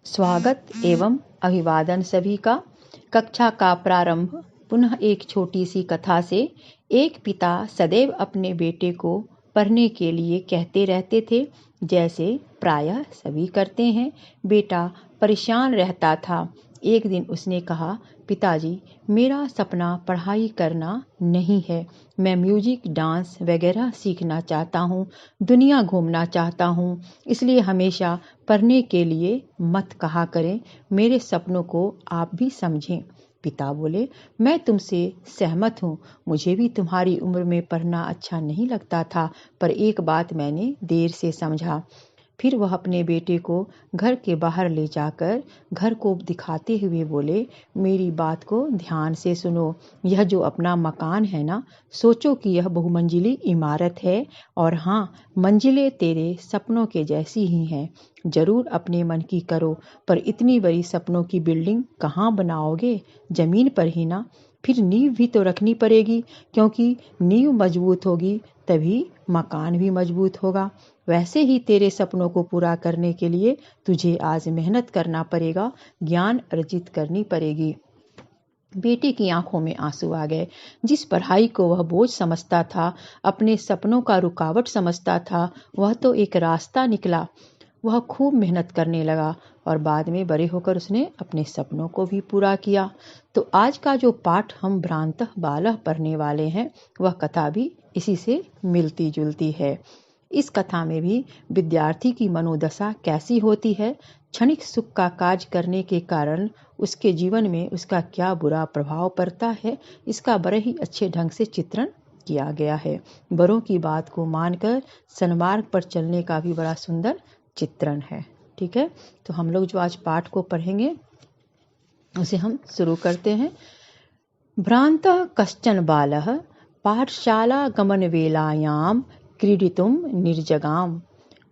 स्वागत एवं अभिवादन सभी का। कक्षा का प्रारंभ पुनः एक छोटी सी कथा से। एक पिता सदैव अपने बेटे को पढ़ने के लिए कहते रहते थे, जैसे प्रायः सभी करते हैं। बेटा परेशान रहता था। एक दिन उसने कहा, पिताजी, मेरा सपना पढ़ाई करना नहीं है। मैं म्यूजिक, डांस वगैरह सीखना चाहता हूँ, दुनिया घूमना चाहता हूँ। इसलिए हमेशा पढ़ने के लिए मत कहा करें। मेरे सपनों को आप भी समझें। पिता बोले, मैं तुमसे सहमत हूँ। मुझे भी तुम्हारी उम्र में पढ़ना अच्छा नहीं लगता था, पर एक बात मैंने देर से समझा। फिर वह अपने बेटे को घर के बाहर ले जाकर घर को दिखाते हुए बोले, मेरी बात को ध्यान से सुनो। यह जो अपना मकान है ना, सोचो कि यह बहुमंजिली इमारत है, और हाँ, मंजिलें तेरे सपनों के जैसी ही हैं। जरूर अपने मन की करो, पर इतनी बड़ी सपनों की बिल्डिंग कहाँ बनाओगे? जमीन पर ही ना। फिर नींव भी तो रखनी पड़ेगी, क्योंकि नींव मजबूत होगी तभी मकान भी मजबूत होगा। वैसे ही तेरे सपनों को पूरा करने के लिए तुझे आज मेहनत करना पड़ेगा, ज्ञान अर्जित करनी पड़ेगी। बेटे की आंखों में आंसू आ गए। जिस पढ़ाई को वह बोझ समझता था, अपने सपनों का रुकावट समझता था, वह तो एक रास्ता निकला। वह खूब मेहनत करने लगा और बाद में बड़े होकर उसने अपने सपनों को भी पूरा किया। तो आज का जो पाठ हम भ्रांतः बालः पढ़ने वाले हैं, वह कथा भी इसी से मिलती जुलती है। इस कथा में भी विद्यार्थी की मनोदशा कैसी होती है, क्षणिक सुख का कार्य करने के कारण उसके जीवन में उसका क्या बुरा प्रभाव पड़ता है, इसका बड़े ही अच्छे ढंग से चित्रण किया गया है। बड़ों की बात को मानकर सन्मार्ग पर चलने का भी बड़ा सुंदर चित्रण है। ठीक है, तो हम लोग जो आज पाठ को पढ़ेंगे उसे हम शुरू करते हैं। भ्रांतः कश्चन बालः पाठशाला गमन वेलायाम क्रीडितुम निर्जगाम।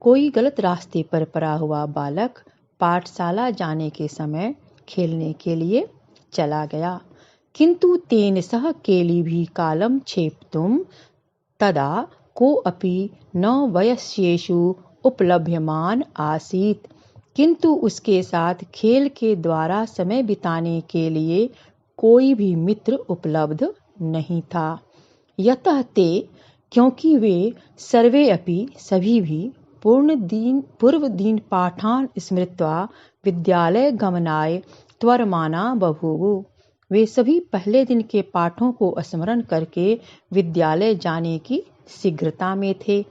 कोई गलत रास्ते पर पड़ा हुआ बालक पाठशाला जाने के समय खेलने के लिए चला गया। किंतु तेन सह केली भी कालम क्षेप्तुम तदा कोऽपि न वयस्येषु उपलभ्यमान आसीत्। किंतु उसके साथ खेल के द्वारा समय बिताने के लिए कोई भी मित्र उपलब्ध नहीं था। यतः ते, क्योंकि वे सर्वे अपि सभी भी पूर्व दिन पाठान स्मृत्वा विद्यालय गमनाय त्वरमाना बभूवु। वे सभी पहले दिन के पाठों को स्मरण करके विद्यालय जाने की शीघ्रता में थे।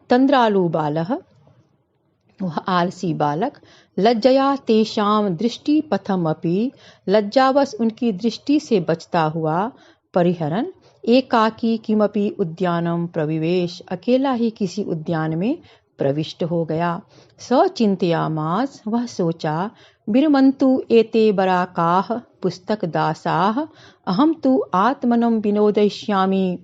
तंद्रालु बालः, वह आलसी बालक, लज्जया तेषां दृष्टि पथमपि, लज्जावश उनकी दृष्टि से बचता हुआ, परिहरन एकाकी किमपि उद्यानम प्रविवेश, अकेला ही किसी उद्यान में प्रविष्ट हो गया। स चिंतयामास, वह सोचा, विरमन्तु एते बराकाः पुस्तक दासाः, अहम तु आत्मनं विनोदयिष्यामि।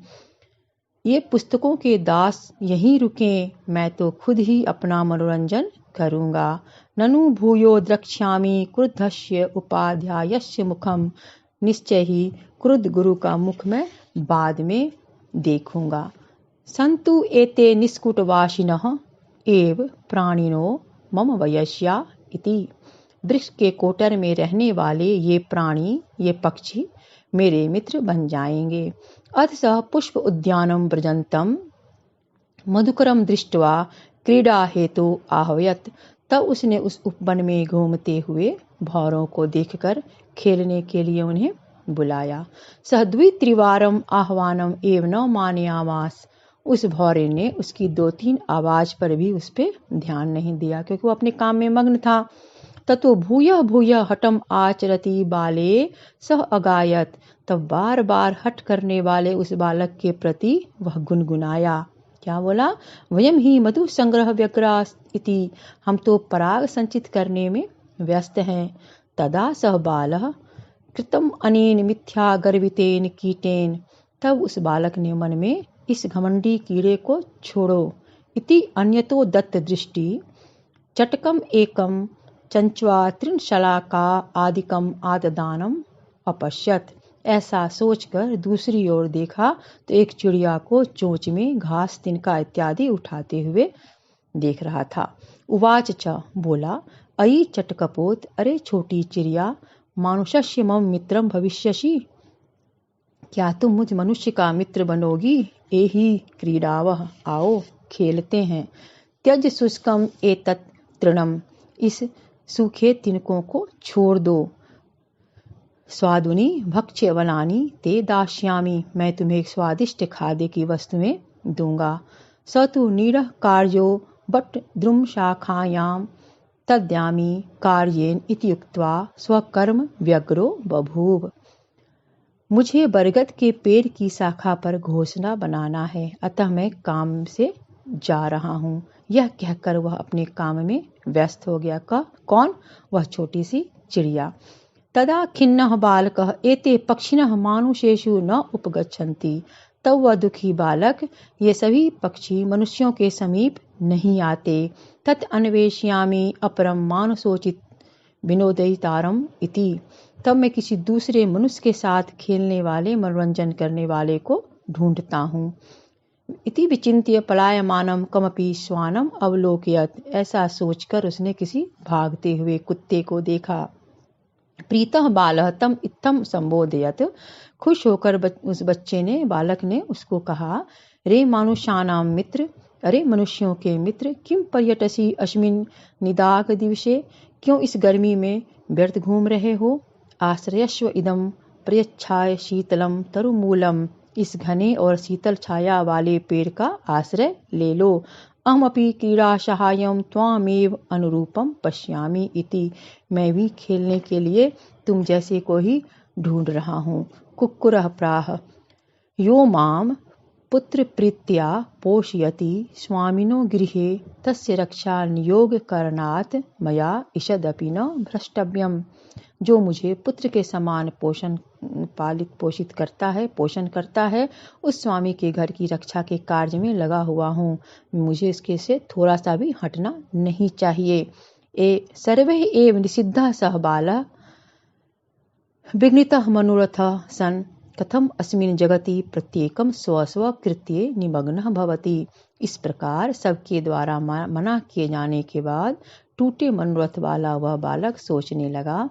ये पुस्तकों के दास यहीं रुकें, मैं तो खुद ही अपना मनोरंजन करूंगा। ननु भूयो द्रक्ष्यामि क्रुद्धस्य उपाध्यायस्य मुखम, निश्चय ही क्रुद्ध गुरु का मुख मैं बाद में देखूंगा। संतु एते निष्कुटवासिनः एव प्राणिनो मम वयस्या इति। वृक्ष के कोटर में रहने वाले ये प्राणी, ये पक्षी मेरे मित्र बन जाएंगे। अथ सः पुष्प उद्यानम व्रजंतम मधुकरम दृष्ट्वा क्रीडा हेतु आहवयत। तब उसने उस उपवन में घूमते हुए भौरों को देखकर खेलने के लिए उन्हें बुलाया। सह द्वित्रिवारम आह्वानम एव न मानयामास। उस भौरे ने उसकी 2-3 आवाज पर भी उस पर ध्यान नहीं दिया, क्योंकि वो अपने काम में मग्न था। ततो भूयः भूयः हठम आचरति बाले सह अगायत। तब बार बार हठ करने वाले उस बालक के प्रति वह गुनगुनाया। क्या बोला? वयम ही मधु संग्रह व्यग्रास इति, हम तो पराग संचित करने में व्यस्त हैं। तदा सह बालः कृतम अनेन मिथ्या गर्वितेन कीटेन। तब उस बालक ने मन में इस घमंडी कीड़े को छोड़ो इति अन्यतो दत्त दृष्टि चटकम एकम चंचवा तृणशलाका आदिकम आददानम अपश्यत। ऐसा सोचकर दूसरी ओर देखा तो एक चिड़िया को चोंच में घास, तिनका इत्यादि उठाते हुए देख रहा था। उवाच च, बोला, अयि चटकपोत, अरे छोटी चिड़िया, मानुषस्य मम मित्रम भविष्यसि, क्या तुम मुझ मनुष्य का मित्र बनोगी? एहि क्रीडावः, आओ खेलते हैं। त्यज शुष्कम एतत् तृणम, इस सूखे तिनकों को छोड़ दो। स्वादुनि भक्ष्य वनानि ते दास्यामि, मैं तुम्हें स्वादिष्ट खाद्य की वस्तुएं दूंगा। स तु नीरः कार्यो बट द्रुम शाखायां तद्यामि कार्येन इति उक्त्वा स्वकर्म व्यग्रो बभूव। मुझे बरगद के पेड़ की शाखा पर घोंसला बनाना है, अतः मैं काम से जा रहा हूँ। यह कहकर वह अपने काम में व्यस्त हो गया। कौन? वह छोटी सी चिड़िया। तदा खिन्नः बालकः एते पक्षिणः मानुषेषु न उपगच्छन्ति, तब वह दुखी बालक, ये सभी पक्षी मनुष्यों के समीप नहीं आते। तत् अन्वेष्यामि अपरम मानुषोचित विनोदयितारम इति, तब मैं किसी दूसरे मनुष्य के साथ खेलने वाले, मनोरंजन करने वाले को ढूंढता हूँ। इति विचिन्त्य पलायमानम कमपि श्वानम अवलोकयत, ऐसा सोचकर उसने किसी भागते हुए कुत्ते को देखा। प्रीतः बालः तम इत्थम संबोधयत, खुश होकर उस बच्चे ने, बालक ने उसको कहा, रे मानुषाणाम मित्र, अरे मनुष्यों के मित्र, किम पर्यटसी अस्मिन् निदाग दिवसे, क्यों इस गर्मी में व्यर्थ घूम रहे हो? आश्रयस्व इदं प्रयच्छाय शीतलम तरुमूलम, इस घने और शीतल छाया वाले पेड़ का आश्रय ले लो। अहमपि क्रीड़ा सहायम त्वामेव अनुरूपम पश्यामि इति, मैं भी खेलने के लिए तुम जैसे को ही ढूंढ रहा हूँ। कुक्कुरः प्राह, यो माम पुत्र प्रीत्या पोषयति स्वामिनो गृहे, तस्य रक्षा नियोग करणात् मया ईषदपि न भ्रष्टव्यम। जो मुझे पुत्र के समान पालित पोषित करता है, पोषण करता है, उस स्वामी के घर की रक्षा के कार्य में लगा हुआ हूँ। मुझे इसके से थोड़ा सा भी हटना नहीं चाहिए। सर्वैः एव निषिद्धः सः बालः विघ्नितः मनोरथः सन्, कथम अस्मिन् जगति प्रत्येकम स्व स्व कृत्ये निमग्नः भवति। इस प्रकार सबके द्वारा मना किए जाने के बाद टूटे मनोरथ वाला वह बालक सोचने लगा,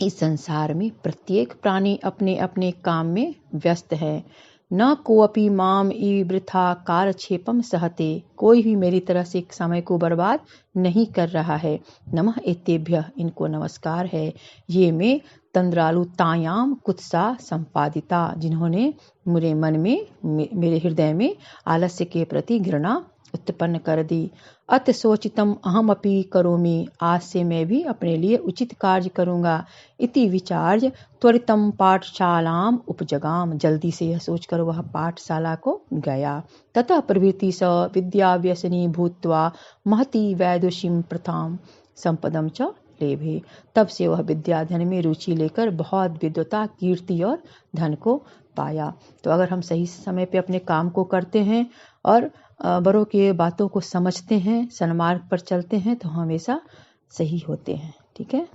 इस संसार में प्रत्येक प्राणी अपने अपने काम में व्यस्त है। न कोऽपि माम वृथा कारक्षेपम सहते, कोई भी मेरी तरह से समय को बर्बाद नहीं कर रहा है। नमः एतेभ्यः, इनको नमस्कार है। ये में तंद्रालुतायाम कुत्सा संपादिता, जिन्होंने मेरे मन में, मेरे हृदय में आलस्य के प्रति घृणा उत्पन्न कर दी। अत सोचितम अहमपि करोमि, आज से मैं भी अपने लिए उचित कार्य करूंगा। इति विचार्य त्वरितम पाठशालाम उपजगाम, जल्दी से यह सोचकर वह पाठशाला को गया। ततः प्रभृति स विद्याव्यसनी भूत्वा महती वैदुषीम प्रथाम संपदम च लेभे, तब से वह विद्याधन में रुचि लेकर बहुत विद्वता, कीर्ति और धन को पाया। तो अगर हम सही समय पे अपने काम को करते हैं और बड़ों के बातों को समझते हैं, सन्मार्ग पर चलते हैं, तो हमेशा सही होते हैं। ठीक है।